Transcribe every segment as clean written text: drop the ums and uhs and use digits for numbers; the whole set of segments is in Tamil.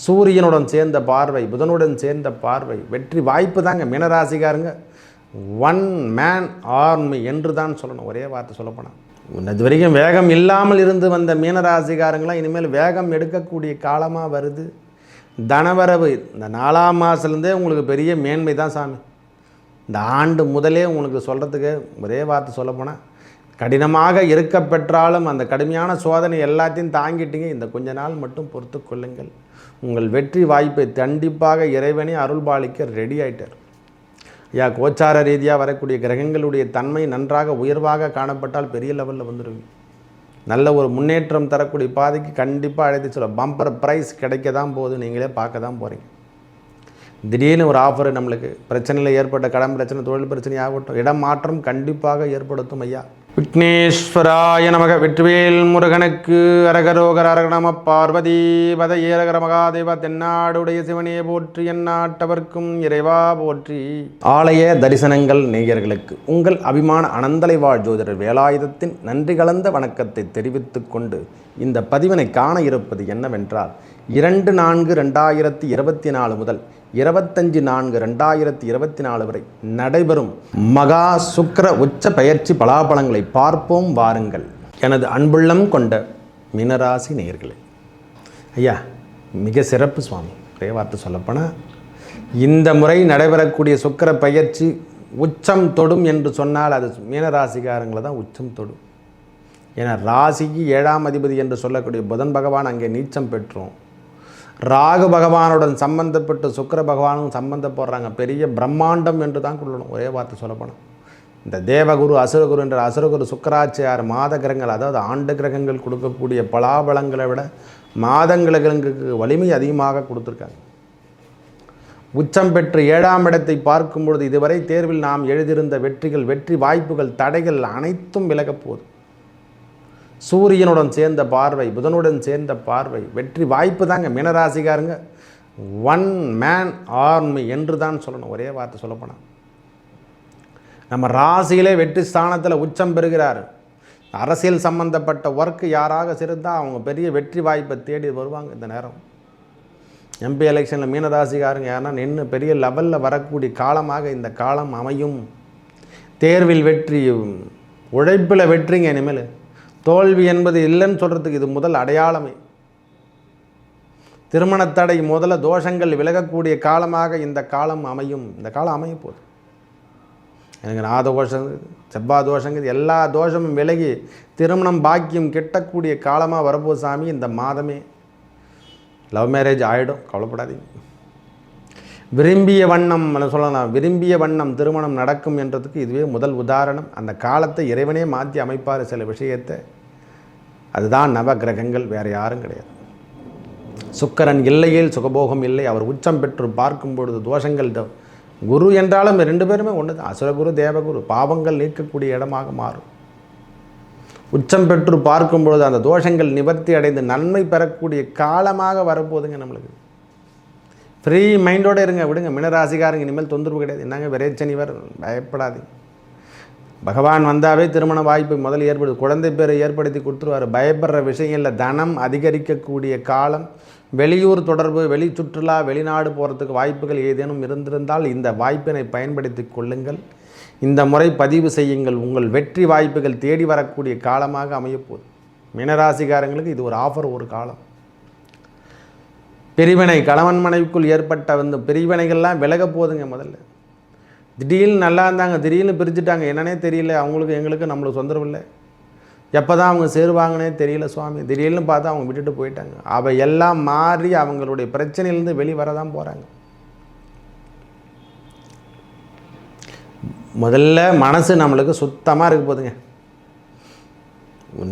சூரியனுடன் சேர்ந்த பார்வை, புதனுடன் சேர்ந்த பார்வை, வெற்றி வாய்ப்பு தாங்க. மீனராசிக்காரங்க ஒன் மேன் ஆர்மி என்று தான் சொல்லணும். ஒரே வார்த்தை சொல்லப்போனால் இது வரைக்கும் வேகம் இல்லாமல் இருந்து வந்த மீனராசிக்காரங்களாம் இனிமேல் வேகம் எடுக்கக்கூடிய காலமாக வருது. தனவரவு இந்த 4ஆம் மாதத்துலேருந்தே உங்களுக்கு பெரிய மேன்மை தான் சாமி. இந்த ஆண்டு முதலே உங்களுக்கு சொல்கிறதுக்கு ஒரே வார்த்தை சொல்லப்போனால் கடினமாக இருக்க பெற்றாலும் அந்த கடுமையான சோதனை எல்லாத்தையும் தாங்கிட்டீங்க. இந்த கொஞ்ச நாள் மட்டும் பொறுத்து கொள்ளுங்கள். உங்கள் வெற்றி வாய்ப்பை கண்டிப்பாக இறைவனே அருள்பாலிக்க ரெடி ஆகிட்டார். ஐயா, கோச்சார ரீதியாக வரக்கூடிய கிரகங்களுடைய தன்மை நன்றாக உயர்வாக காணப்பட்டால் பெரிய லெவலில் வந்துடுவீங்க. நல்ல ஒரு முன்னேற்றம் தரக்கூடிய பாதைக்கு கண்டிப்பாக அழைத்து சொல்ல பம்பர் ப்ரைஸ் கிடைக்க தான் போகுது. நீங்களே பார்க்க தான் போகிறீங்க. திடீர்னு ஒரு ஆஃபர் நம்மளுக்கு பிரச்சனையில் ஏற்பட்ட கடன் பிரச்சனை, தொழில் பிரச்சனை ஆகட்டும், இடம் மாற்றம் கண்டிப்பாக ஏற்படுத்தும். ஐயா விக்னேஸ்வராய நமக. வெற்றிவேல் முருகனுக்கு அரகரோகர அரகணம பார்வதி பத ஏரகர மகாதேவ. தென்னாடுடைய சிவனே போற்றி, எந்நாட்டவர்க்கும் இறைவா போற்றி. ஆலய தரிசனங்கள் நேயர்களுக்கு உங்கள் அபிமான அனந்தலை வாழ் ஜோதிடர் வேலாயுதத்தின் நன்றி கலந்த வணக்கத்தை தெரிவித்துக் கொண்டு இந்த பதிவினை காண இருப்பது என்னவென்றால் 2/4/2024 முதல் 25/4/2024 வரை நடைபெறும் மகா சுக்கிர உச்ச பயிற்சி பலாபலங்களை பார்ப்போம் வாருங்கள். எனது அன்புள்ளம் கொண்ட மீனராசி நேயர்களே, ஐயா மிக சிறப்பு சுவாமி. ஒரே வார்த்தை சொல்லப்போனால் இந்த முறை நடைபெறக்கூடிய சுக்கிர பயிற்சி உச்சம் தொடும் என்று சொன்னால் அது மீனராசிக்காரங்களை தான் உச்சம் தொடும். ஏன்னா ராசிக்கு 7ஆம் அதிபதி என்று சொல்லக்கூடிய புதன் பகவான் அங்கே நீச்சம் பெற்றோம். ராகு பகவானுடன் சம்பந்தப்பட்டு சுக்கிர பகவானும் சம்பந்தப்படுறாங்க. பெரிய பிரம்மாண்டம் என்று தான் கொள்ளணும். ஒரே வார்த்தை சொல்லப்போனால் இந்த தேவகுரு அசுரகுரு என்ற அசுரகுரு சுக்கராச்சார் மாத கிரகங்கள், அதாவது ஆண்டு கிரகங்கள் கொடுக்கக்கூடிய பலாபலங்களை விட மாதங்களுக்கு வலிமை அதிகமாக கொடுத்துருக்காங்க. உச்சம் பெற்று 7ஆம் இடத்தை பார்க்கும் பொழுது இதுவரை தேர்வில் நாம் எழுதியிருந்த வெற்றிகள், வெற்றி வாய்ப்புகள், தடைகள் அனைத்தும் விலகப் போகுது. சூரியனுடன் சேர்ந்த பார்வை, புதனுடன் சேர்ந்த பார்வை, வெற்றி வாய்ப்பு தாங்க. மீனராசிக்காரங்க ஒன் மேன் ஆர்மி என்று தான் சொல்லணும். ஒரே வார்த்தை சொல்லப்போனால் நம்ம ராசியிலே வெற்றி ஸ்தானத்தில் உச்சம் பெறுகிறார். அரசியல் சம்பந்தப்பட்ட ஒர்க்கு யாராக இருந்தால் அவங்க பெரிய வெற்றி வாய்ப்பை தேடி வருவாங்க. இந்த நேரம் எம்பி எலெக்ஷனில் மீனராசிக்காரங்க யாருன்னா நின்று பெரிய லெவலில் வரக்கூடிய காலமாக இந்த காலம் அமையும். தேர்வில் வெற்றி, உழைப்பில் வெற்றிங்க. இனிமேல் தோல்வி என்பது இல்லைன்னு சொல்கிறதுக்கு இது முதல் அடையாளமே. திருமணத்தடை முதல்ல தோஷங்கள் விலகக்கூடிய காலமாக இந்த காலம் அமையும். இந்த காலம் அமைய போகுது. எனக்கு நாதோஷம், செவ்வாய் தோஷங்க, எல்லா தோஷமும் விலகி திருமணம் பாக்கியம் கிட்டக்கூடிய காலமாக வரப்போகுது சாமி. இந்த மாதமே லவ் மேரேஜ் ஆகிடும், கவலைப்படாதீங்க. விரும்பிய வண்ணம் சொல்லலாம், விரும்பிய வண்ணம் திருமணம் நடக்கும் என்றதுக்கு இதுவே முதல் உதாரணம். அந்த காலத்தை இறைவனே மாற்றி அமைப்பார் சில விஷயத்தை. அதுதான் நவ கிரகங்கள், வேறு யாரும் கிடையாது. சுக்கிரன் இல்லையில் சுகபோகம் இல்லை. அவர் உச்சம் பெற்று பார்க்கும் பொழுது தோஷங்கள், குரு என்றாலும் 2 பேருமே ஒன்று தான். அசுரகுரு தேவகுரு, பாவங்கள் நீக்கக்கூடிய இடமாக மாறும். உச்சம் பெற்று பார்க்கும் பொழுது அந்த தோஷங்கள் நிவர்த்தி அடைந்து நன்மை பெறக்கூடிய காலமாக வரப்போகுதுங்க. நம்மளுக்கு ஃப்ரீ மைண்டோடு இருங்க, விடுங்க. மீனராசிக்காரங்க இனிமேல் தொந்தரவு கிடையாது. என்னங்க விரைச்சனி வர, பயப்படாதீங்க. பகவான் வந்தாவே திருமண வாய்ப்பை முதல் ஏற்படுது, குழந்தை பேரை ஏற்படுத்தி கொடுத்துருவார். பயப்படுற விஷயம் இல்லை. தனம் அதிகரிக்கக்கூடிய காலம். வெளியூர் தொடர்பு, வெளி சுற்றுலா, வெளிநாடு போகிறதுக்கு வாய்ப்புகள் ஏதேனும் இருந்திருந்தால் இந்த வாய்ப்பினை பயன்படுத்தி கொள்ளுங்கள். இந்த முறை பதிவு செய்யுங்கள். உங்கள் வெற்றி வாய்ப்புகள் தேடி வரக்கூடிய காலமாக அமையப்போகுது. மீனராசிக்காரங்களுக்கு இது ஒரு ஆஃபர், ஒரு காலம். பிரிவினை, கணவன் மனைவிக்குள் ஏற்பட்ட பிரிவினைகள்லாம் விலக போகுதுங்க. முதல்ல திடீர்னு நல்லா இருந்தாங்க, திடீர்னு பிரிச்சுட்டாங்க. என்னன்னே தெரியல. அவங்களுக்கு எங்களுக்கு நம்மளுக்கு சொந்தம் இல்லை. எப்போ தான் அவங்க சேருவாங்கன்னே தெரியல சுவாமி. திடீர்னு பார்த்தா அவங்க விட்டுட்டு போயிட்டாங்க. அவை எல்லாம் மாறி அவங்களுடைய பிரச்சனையிலேருந்து வெளிவர தான் போகிறாங்க. முதல்ல மனசு நம்மளுக்கு சுத்தமாக இருக்க போதுங்க.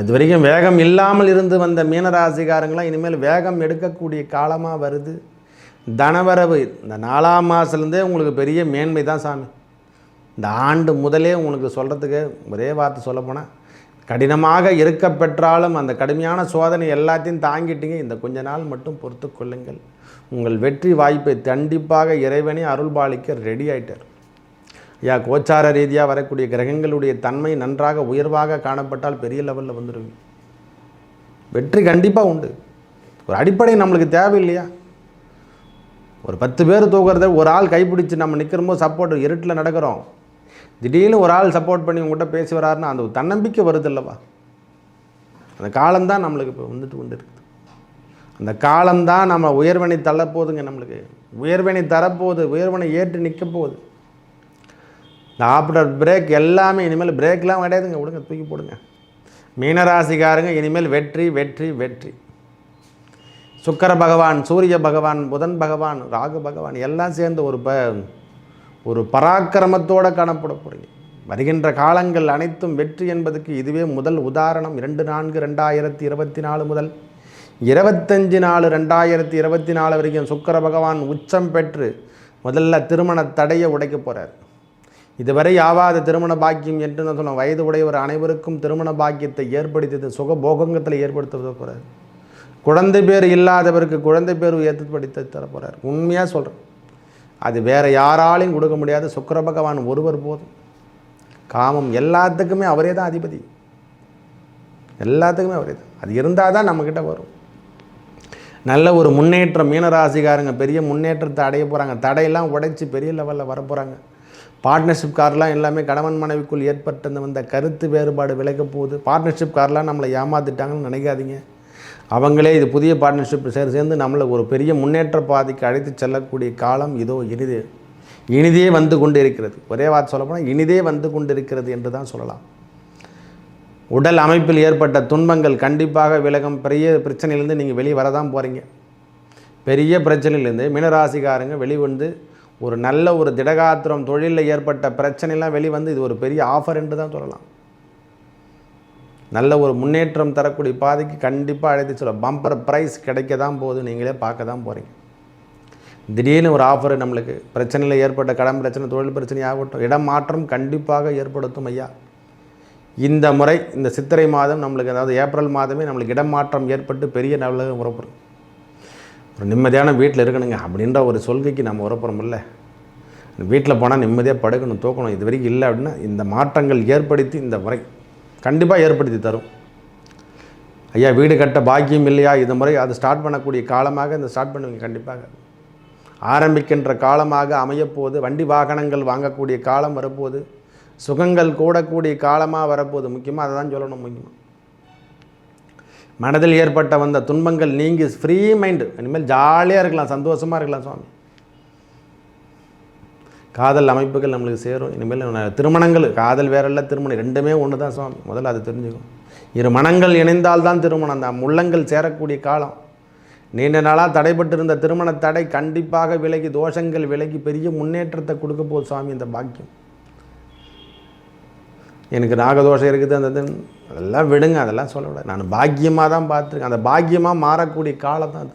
இது வரைக்கும் வேகம் இல்லாமல் இருந்து வந்த மீனராசிக்காரங்களாம் இனிமேல் வேகம் எடுக்கக்கூடிய காலமாக வருது. தனவரவு இந்த 4ஆம் மாதத்துலேருந்தே உங்களுக்கு பெரிய மேன்மை தான் சாமி. இந்த ஆண்டு முதலே உங்களுக்கு சொல்கிறதுக்கு ஒரே வார்த்தை சொல்லப்போனால் கடினமாக இருக்க பெற்றாலும் அந்த கடுமையான சோதனை எல்லாத்தையும் தாங்கிட்டீங்க. இந்த கொஞ்ச நாள் மட்டும் பொறுத்து கொள்ளுங்கள். உங்கள் வெற்றி வாய்ப்பை கண்டிப்பாக இறைவனே அருள்பாலிக்க ரெடி ஆகிட்டார். ஐயா, கோச்சார ரீதியாக வரக்கூடிய கிரகங்களுடைய தன்மை நன்றாக உயர்வாக காணப்பட்டால் பெரிய லெவலில் வந்துடுவீங்க. வெற்றி கண்டிப்பாக உண்டு. ஒரு அடிப்படை நம்மளுக்கு தேவை இல்லையா? ஒரு 10 பேர் தூக்குறத ஒரு ஆள் கைப்பிடிச்சு நம்ம நிற்கிறோம்போது சப்போர்ட் இருட்டில் நடக்கிறோம், திடீர்னு ஒரு ஆள் சப்போர்ட் பண்ணி உங்கள்கிட்ட பேசி வராருன்னா அந்த தன்னம்பிக்கை வருது இல்லவா? அந்த காலம்தான் நம்மளுக்கு இப்போ வந்துட்டு கொண்டு இருக்குது. அந்த காலம்தான் நம்ம உயர்வனை தள்ளப்போகுதுங்க. நம்மளுக்கு உயர்வனை தரப்போகுது, உயர்வனை ஏற்று நிற்க போகுது. இந்த ஆஃப்டர் பிரேக் எல்லாமே இனிமேல் பிரேக்லாம் கிடையாதுங்க, விடுங்க, தூக்கி போடுங்க. மீனராசிக்காரங்க இனிமேல் வெற்றி வெற்றி வெற்றி. சுக்கிர பகவான், சூரிய பகவான், புதன் பகவான், ராகு பகவான் எல்லாம் சேர்ந்து ஒரு பராக்கிரமத்தோடு காணப்பட போகிறீங்க. வருகின்ற காலங்கள் அனைத்தும் வெற்றி என்பதுக்கு இதுவே முதல் உதாரணம். 2/4/2024 முதல் 25/4/2024 வரைக்கும் சுக்கிர பகவான் உச்சம் பெற்று முதல்ல திருமண தடையை உடைக்க போகிறார். இதுவரை ஆவாத திருமண பாக்கியம் என்று நான் சொன்ன வயது உடையவர் அனைவருக்கும் திருமண பாக்கியத்தை ஏற்படுத்தி சுகபோகத்தில் ஏற்படுத்த போகிறார். குழந்தை பேர் இல்லாதவருக்கு குழந்தை பேர் ஏற்படுத்தி தர போகிறார். உண்மையாக சொல்கிறேன், அது வேறு யாராலையும் கொடுக்க முடியாது. சுக்கிர பகவான் ஒருவர் போதும். காமம் எல்லாத்துக்குமே அவரே தான் அதிபதி, எல்லாத்துக்குமே அவரே தான். அது இருந்தால் தான் நம்மக்கிட்ட வரும். நல்ல ஒரு முன்னேற்றம். மீனராசிக்காரங்க பெரிய முன்னேற்றத்தை அடைய போகிறாங்க. தடையெல்லாம் உடைச்சி பெரிய லெவலில் வர போகிறாங்க. பார்ட்னர்ஷிப் கார்லாம் எல்லாமே கணவன் மனைவிக்குள் ஏற்பட்டு வந்த கருத்து வேறுபாடு விலக போகுது. பார்ட்னர்ஷிப் கார்லாம் நம்மளை ஏமாற்றிட்டாங்கன்னு நினைக்காதீங்க. அவங்களே இது புதிய பார்ட்னர்ஷிப் சேர்ந்து நம்மளை ஒரு பெரிய முன்னேற்ற பாதைக்கு அழைத்து செல்லக்கூடிய காலம் இதோ இனிதே வந்து கொண்டு இருக்கிறது. ஒரே வார்த்தை சொல்லப்போனால் இனிதே வந்து கொண்டு இருக்கிறது என்று தான் சொல்லலாம். உடல் அமைப்பில் ஏற்பட்ட துன்பங்கள் கண்டிப்பாக விலகும். பெரிய பிரச்சனையிலேருந்து நீங்கள் வெளியே வரதான் போகிறீங்க. பெரிய பிரச்சனையிலேருந்து மீனராசிக்காரங்க வெளிவந்து ஒரு நல்ல ஒரு திடகாத்திரம், தொழிலில் ஏற்பட்ட பிரச்சனைலாம் வெளிவந்து இது ஒரு பெரிய ஆஃபர் என்று தான் சொல்லலாம். நல்ல ஒரு முன்னேற்றம் தரக்கூடிய பாதைக்கு கண்டிப்பாக அழைத்து சொல்ல பம்பர் ப்ரைஸ் கிடைக்க தான் போகுது. நீங்களே பார்க்க தான் போகிறீங்க. திடீர்னு ஒரு ஆஃபர் நம்மளுக்கு பிரச்சனையில் ஏற்பட்ட கடன் பிரச்சனை, தொழில் பிரச்சனை ஆகட்டும், இடம் மாற்றம் கண்டிப்பாக ஏற்படுத்தும் ஐயா. இந்த முறை இந்த சித்திரை மாதம் நம்மளுக்கு, அதாவது ஏப்ரல் மாதமே நம்மளுக்கு இடம் மாற்றம் ஏற்பட்டு பெரிய நல்ல உறப்புறோம். ஒரு நிம்மதியான வீட்டில் இருக்கணுங்க அப்படின்ற ஒரு சொல்கைக்கு நம்ம உறப்புறோம். இல்லை, வீட்டில் போனால் நிம்மதியாக படுக்கணும், தூக்கணும். இது வரைக்கும் இல்லை அப்படின்னா இந்த மாற்றங்கள் ஏற்படுத்தி இந்த முறை கண்டிப்பாக ஏற்படுத்தி தரும். ஐயா வீடு கட்ட பாக்கியம் இல்லையா, இந்த முறை அது ஸ்டார்ட் பண்ணக்கூடிய காலமாக இந்த ஸ்டார்ட் பண்ணுவீங்க. கண்டிப்பாக ஆரம்பிக்கின்ற காலமாக அமையப்போகுது. வண்டி வாகனங்கள் வாங்கக்கூடிய காலம் வரப்போகுது. சுகங்கள் கூடக்கூடிய காலமாக வரப்போகுது. முக்கியமாக அதை தான் சொல்லணும். முக்கியமாக மனதில் ஏற்பட்ட வந்த துன்பங்கள் நீங்கி ஃப்ரீ மைண்டு, இனிமேல் ஜாலியாக இருக்கலாம், சந்தோஷமாக இருக்கலாம் சுவாமி. காதல் அமைப்புகள் நம்மளுக்கு சேரும். இனிமேல் திருமணங்கள், காதல் வேற இல்லை, திருமணம் ரெண்டுமே ஒன்று தான் சுவாமி. முதல்ல அது தெரிஞ்சுக்கும். இரு மனங்கள் இணைந்தால் தான் திருமணம். அந்த உள்ளங்கள் சேரக்கூடிய காலம். நீண்ட நாளாக தடைபட்டு இருந்த திருமண தடை கண்டிப்பாக விலகி, தோஷங்கள் விலகி பெரிய முன்னேற்றத்தை கொடுக்க போகுது சுவாமி இந்த பாக்கியம். எனக்கு நாகதோஷம் இருக்குது, அந்த அதெல்லாம் விடுங்க, அதெல்லாம் சொல்லக்கூடாது. நான் பாக்கியமாக தான் பார்த்துருக்கேன். அந்த பாக்கியமாக மாறக்கூடிய காலம் தான் அது.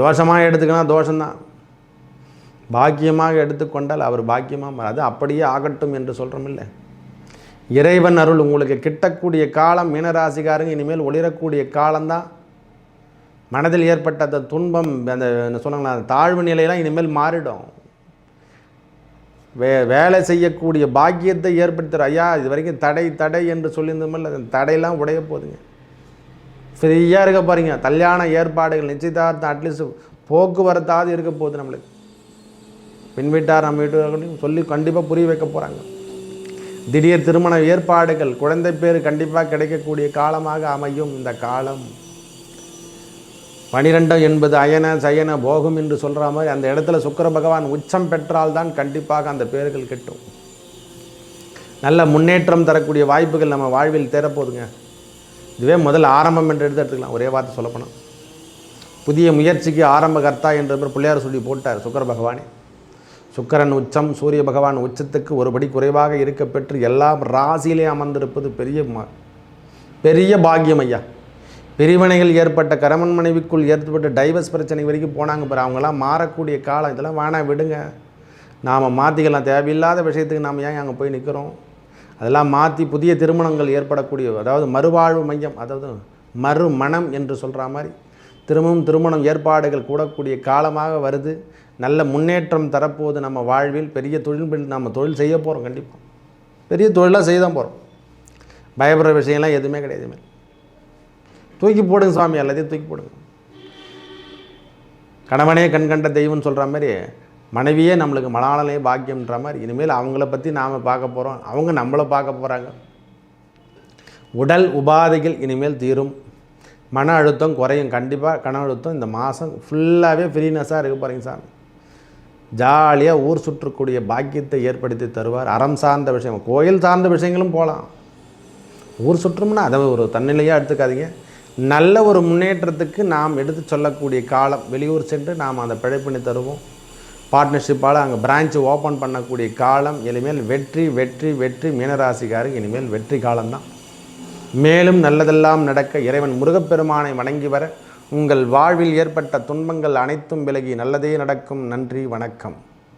தோஷமாக எடுத்துக்கலாம், தோஷம்தான். பாக்கியமாக எடுத்துக்கொண்டால் அவர் பாக்கியமாக அது அப்படியே ஆகட்டும் என்று சொல்கிறோம். இல்லை, இறைவன் அருள் உங்களுக்கு கிட்டக்கூடிய காலம். மீனராசிக்காரங்க இனிமேல் ஒளிரக்கூடிய காலம்தான். மனதில் ஏற்பட்ட அந்த துன்பம், அந்த என்ன சொல்லுங்களா, அந்த தாழ்வு நிலையெல்லாம் இனிமேல் மாறிடும். வேலை செய்யக்கூடிய பாக்கியத்தை ஏற்படுத்துகிற ஐயா. இது வரைக்கும் தடை என்று சொல்லியிருந்தோமில்ல, அந்த தடையெல்லாம் உடைய போதுங்க. ஃப்ரீயாக இருக்க போகிறீங்க. கல்யாண ஏற்பாடுகள், நிச்சயதார்த்தம், அட்லீஸ்ட் போக்குவரத்தாவது இருக்க போகுது. நம்மளுக்கு பின் வீட்டார் நம்ம வீட்டு சொல்லி கண்டிப்பாக புரிய வைக்க போகிறாங்க. திடீர் திருமண ஏற்பாடுகள், குழந்தை பேர் கண்டிப்பாக கிடைக்கக்கூடிய காலமாக அமையும் இந்த காலம். 12 என்பது அயன சயன போகம் என்று சொல்கிற மாதிரி அந்த இடத்துல சுக்கிர பகவான் உச்சம் பெற்றால்தான் கண்டிப்பாக அந்த பேர்கள் கிட்டும். நல்ல முன்னேற்றம் தரக்கூடிய வாய்ப்புகள் நம்ம வாழ்வில் தேரப்போதுங்க. இதுவே முதல் ஆரம்பம் என்று எடுத்துக்கலாம். ஒரே வார்த்தை சொல்லப்போனால் புதிய முயற்சிக்கு ஆரம்ப கர்த்தா என்ற பிள்ளையார் சொல்லி போட்டார் சுக்கிர பகவானே. சுக்கிரன் உச்சம், சூரிய பகவான் உச்சத்துக்கு ஒருபடி குறைவாக இருக்க பெற்று எல்லா ராசியிலே அமர்ந்திருப்பது பெரிய பாக்கியம் ஐயா. பிரிவினைகள் ஏற்பட்ட கணவன் மனைவிக்குள் ஏற்பட்ட டைவர்ஸ் பிரச்சனை வரைக்கும் போனாங்க பாரு, அவங்களாம் மாறக்கூடிய காலம். இதெல்லாம் வேணாம், விடுங்க. நாம் மாற்றிக்கலாம். தேவையில்லாத விஷயத்துக்கு நாம் ஏன் அங்கே போய் நிற்கிறோம்? அதெல்லாம் மாற்றி புதிய திருமணங்கள் ஏற்படக்கூடிய, அதாவது மறுவாழ்வு மையம், அதாவது மறுமணம் என்று சொல்கிற மாதிரி திரும்பவும் திருமணம் ஏற்பாடுகள் கூடக்கூடிய காலமாக வருது. நல்ல முன்னேற்றம் தரப்போது. நம்ம வாழ்வில் பெரிய நம்ம தொழில் செய்ய போகிறோம். கண்டிப்பாக பெரிய தொழிலாக செய்ய தான் போகிறோம். பயப்படுற விஷயம்லாம் எதுவுமே கிடையாது. தூக்கி போடுங்க சுவாமி, எல்லாத்தையும் தூக்கி போடுங்க. கணவனே கண் கண்ட தெய்வம்னு சொல்கிற மாதிரி மனைவியே நம்மளுக்கு மலாளனே பாக்கியம்ன்ற மாதிரி இனிமேல் அவங்கள பற்றி நாம் பார்க்க போகிறோம், அவங்க நம்மளை பார்க்க போகிறாங்க. உடல் உபாதைகள் இனிமேல் தீரும், மன அழுத்தம் குறையும். கண்டிப்பாக கன அழுத்தம் இந்த மாதம் ஃபுல்லாகவே ஃப்ரீனஸாக இருக்க போகிறீங்க சார். ஜாலியாக ஊர் சுற்றக்கூடிய பாக்கியத்தை ஏற்படுத்தி தருவார். அறம் சார்ந்த விஷயம், கோயில் சார்ந்த விஷயங்களும் போகலாம். ஊர் சுற்றம்னா அதை ஒரு தன்னிலையாக எடுத்துக்காதீங்க. நல்ல ஒரு முன்னேற்றத்துக்கு நாம் எடுத்து சொல்லக்கூடிய காலம். வெளியூர் சென்று நாம் அந்த பிழைப்பினை தருவோம். பார்ட்னர்ஷிப்பால் அங்கே பிரான்ச்சு ஓப்பன் பண்ணக்கூடிய காலம். இனிமேல் வெற்றி வெற்றி வெற்றி. மீனராசிக்காருக்கு இனிமேல் வெற்றி காலம்தான். மேலும் நல்லதெல்லாம் நடக்க இறைவன் முருகப்பெருமானை வணங்கி வர உங்கள் வாழ்வில் ஏற்பட்ட துன்பங்கள் அனைத்தும் விலகி நல்லதே நடக்கும். நன்றி, வணக்கம்.